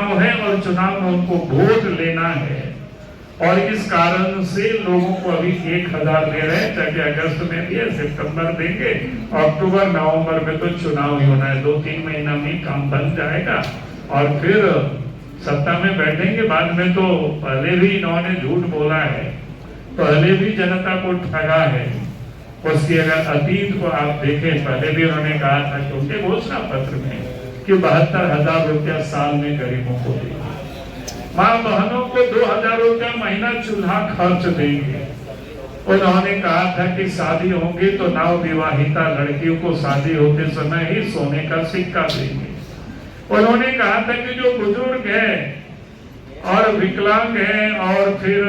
चुनाव है और चुनाव में उनको वोट लेना है, और इस कारण से लोगों को अभी 1000 दे रहे हैं, ताकि अगस्त में दिए, सितंबर देंगे, अक्टूबर नवंबर में तो चुनाव ही होना है, 2-3 महीना में काम बन जाएगा और फिर सत्ता में बैठेंगे। बाद में तो पहले भी इन्होंने झूठ बोला है, पहले भी जनता को ठगा है। उसकी अगर अतीत को आप देखें, पहले भी उन्होंने कहा था कि उनके घोषणा पत्र में कि 72,000 रुपया साल में गरीबों को देंगे, माँ बहनों को 2,000 रुपया महीना चूल्हा खर्च देंगे। उन्होंने कहा था कि शादी होगी तो नव विवाहिता लड़कियों को शादी होते समय ही सोने का सिक्का देंगे। उन्होंने कहा था कि जो बुजुर्ग है और विकलांग है और फिर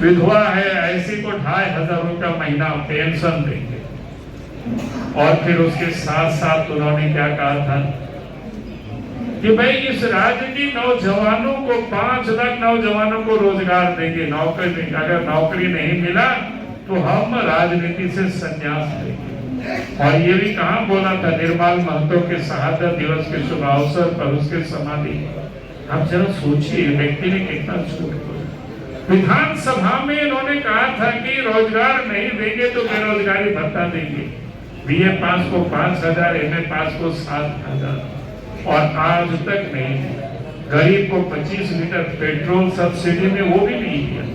विधवा है, ऐसी को 2,500 रुपया महीना पेंशन देंगे। और फिर उसके साथ साथ उन्होंने क्या कहा था कि भाई इस राज्य की नौजवानों को 5 लाख नौजवानों को रोजगार देंगे, नौकरी, अगर नौकरी नहीं मिला तो हम राजनीति से संन्यास लेंगे। और ये भी कहाँ बोला था, निर्मल महतो के शहादत दिवस के शुभ अवसर पर उसके समाधि। आप जरा सोचिए, व्यक्ति ने कितना झूठ बोला। विधानसभा में इन्होंने कहा था कि रोजगार नहीं देंगे तो बेरोजगारी भत्ता देंगे, बीए पास को 5,000, एमए पास को 7,000, और आज तक नहीं। गरीब को 25 लीटर पेट्रोल सब्सिडी में वो भी नहीं दिया।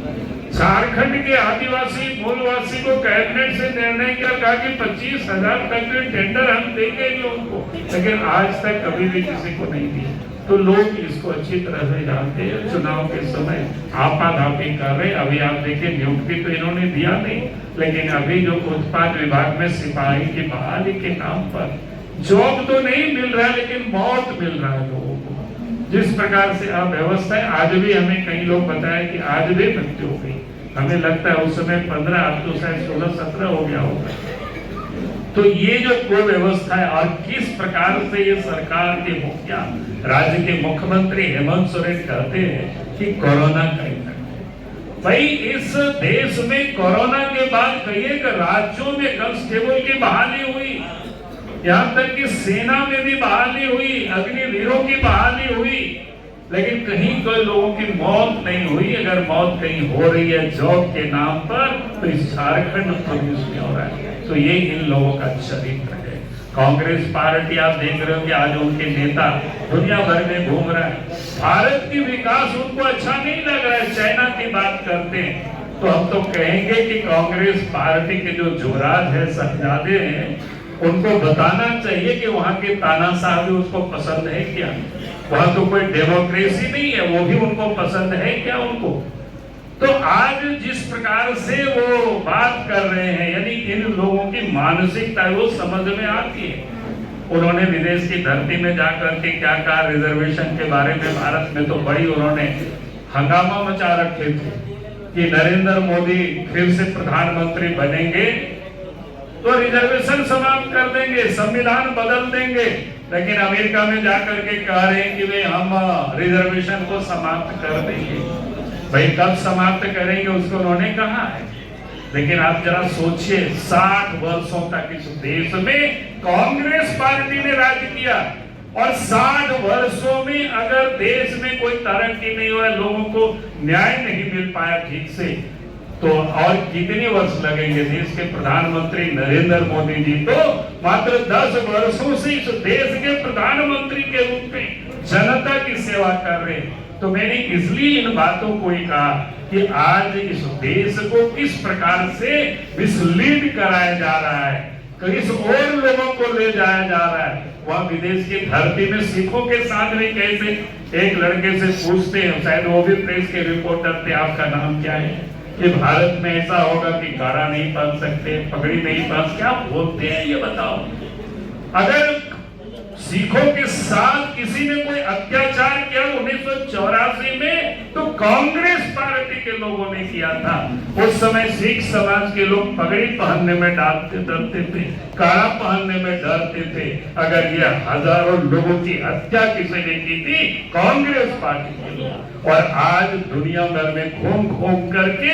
झारखंड के आदिवासी मूलवासी को कैबिनेट से निर्णय किया, कहा कि 25,000 तक के टेंडर हम देंगे लोगों को, लेकिन आज तक कभी भी किसी को नहीं दिया। तो लोग इसको अच्छी तरह से जानते हैं। चुनाव के समय आपाधापी कर रहे। अभी आप देखिए, नियुक्ति तो इन्होंने दिया नहीं, लेकिन अभी जो उत्पाद विभाग में सिपाही की बहाली के नाम पर जॉब तो नहीं मिल रहा है, लेकिन मौत मिल रहा है लोगों को। जिस प्रकार से अव्यवस्था है, आज भी हमें कई लोग बताए कि आज भी मृत्यु हो गई। हमें लगता है उस समय 15, अब तो शायद 16-17 हो गया होगा। तो ये जो कुव्यवस्था है, और किस प्रकार से ये सरकार के मुखिया, राज्य के मुख्यमंत्री हेमंत सोरेन कहते हैं कि कोरोना का इफेक्ट। भाई इस देश में कोरोना के बाद कई एक राज्यों में कांस्टेबल की बहाली हुई, यहाँ तक कि सेना में भी बहाली हुई, अग्निवीरों की बहाली हुई, लेकिन कहीं कोई लोगों की मौत नहीं हुई। अगर मौत कहीं हो रही है जॉब के नाम पर, तो इस झारखंड प्रदेश में हो रहा है। तो ये इन लोगों का चरित्र है। कांग्रेस पार्टी आप देख रहे हो कि आज उनके नेता दुनिया भर में घूम रहा है। भारत की विकास उनको अच्छा नहीं लग रहा है, चाइना की बात करते हैं। तो हम तो कहेंगे कि कांग्रेस पार्टी के जो जुवराज है, शहजादे हैं, उनको बताना चाहिए कि वहां के तानाशाह भी उसको पसंद है क्या? वहां तो कोई डेमोक्रेसी नहीं है, वो भी उनको पसंद है क्या उनको? तो आज जिस प्रकार से वो बात कर रहे हैं, यानी इन लोगों की मानसिकता वो समझ में आती है। उन्होंने विदेश की धरती में जाकर के क्या कहा रिजर्वेशन के बारे में, भारत में तो बड़ी उन्होंने हंगामा मचा रखे थे कि नरेंद्र मोदी फिर से प्रधानमंत्री बनेंगे तो रिजर्वेशन समाप्त कर देंगे, संविधान बदल देंगे। लेकिन अमेरिका में जाकर के कह रहे हैं कि वे हम रिजर्वेशन को समाप्त कर देंगे। भाई कब समाप्त करेंगे उसको उन्होंने कहा है, लेकिन आप जरा सोचिए 60 वर्षों तक इस देश में कांग्रेस पार्टी ने राज किया, और 60 वर्षों में अगर देश में कोई तरक्की नहीं हुआ, लोगों को न्याय नहीं मिल पाया ठीक से, तो और कितने वर्ष लगेंगे? देश के प्रधानमंत्री नरेंद्र मोदी जी तो मात्र 10 वर्षों से इस देश के प्रधानमंत्री के रूप में जनता की सेवा कर रहे हैं। तो मैंने इसलिए इन बातों को ही कहा कि आज इस देश को किस प्रकार से मिसलीड कराया जा रहा है, किस और लोगों को ले जाया जा रहा है। वहाँ विदेश की धरती में सिखों के साथ भी कैसे एक लड़के से पूछते हैं, शायद वो भी प्रेस के रिपोर्टर थे, आपका नाम क्या है? कि भारत में ऐसा होगा कि गाड़ा नहीं पहन सकते, पगड़ी नहीं पहन, क्या बोलते हैं ये बताओ। अगर सिखों के साथ किसी ने कोई अत्याचार किया 1984 में, तो कांग्रेस पार्टी के लोगों ने किया था। उस समय सिख समाज के लोग पगड़ी पहनने में डरते थे, काड़ा पहनने में डरते थे। अगर ये हजारों लोगों की हत्या किसी ने की थी, कांग्रेस पार्टी के लोग। और आज दुनिया भर में घूम घूम करके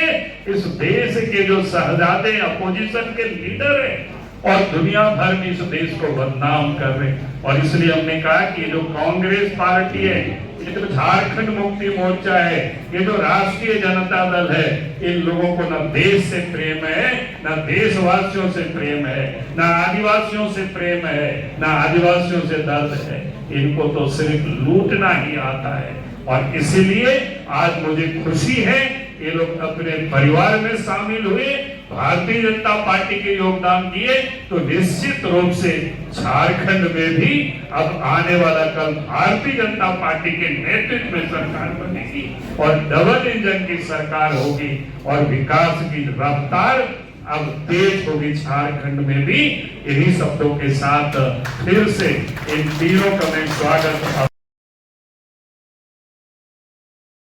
इस देश के जो शहजादे अपोजिशन के लीडर है, और दुनिया भर में इस देश को बदनाम कर रहे। और इसलिए हमने कहा कि जो कांग्रेस पार्टी है, ये जो झारखंड मुक्ति मोर्चा है, ये जो राष्ट्रीय जनता दल है, इन लोगों को न देश से प्रेम है, न देशवासियों से प्रेम है, न आदिवासियों से प्रेम है, न आदिवासियों से दर्द है। इनको तो सिर्फ लूटना ही आता है। और इसीलिए आज मुझे खुशी है, ये लोग अपने परिवार में शामिल हुए, भारतीय जनता पार्टी के योगदान दिए, तो निश्चित रूप से झारखंड में भी अब आने वाला कल भारतीय जनता पार्टी के नेतृत्व में सरकार बनेगी और डबल इंजन की सरकार होगी और विकास की रफ्तार अब तेज होगी झारखंड में भी। इन्हीं शब्दों के साथ फिर से इन तीनों का मैं स्वागत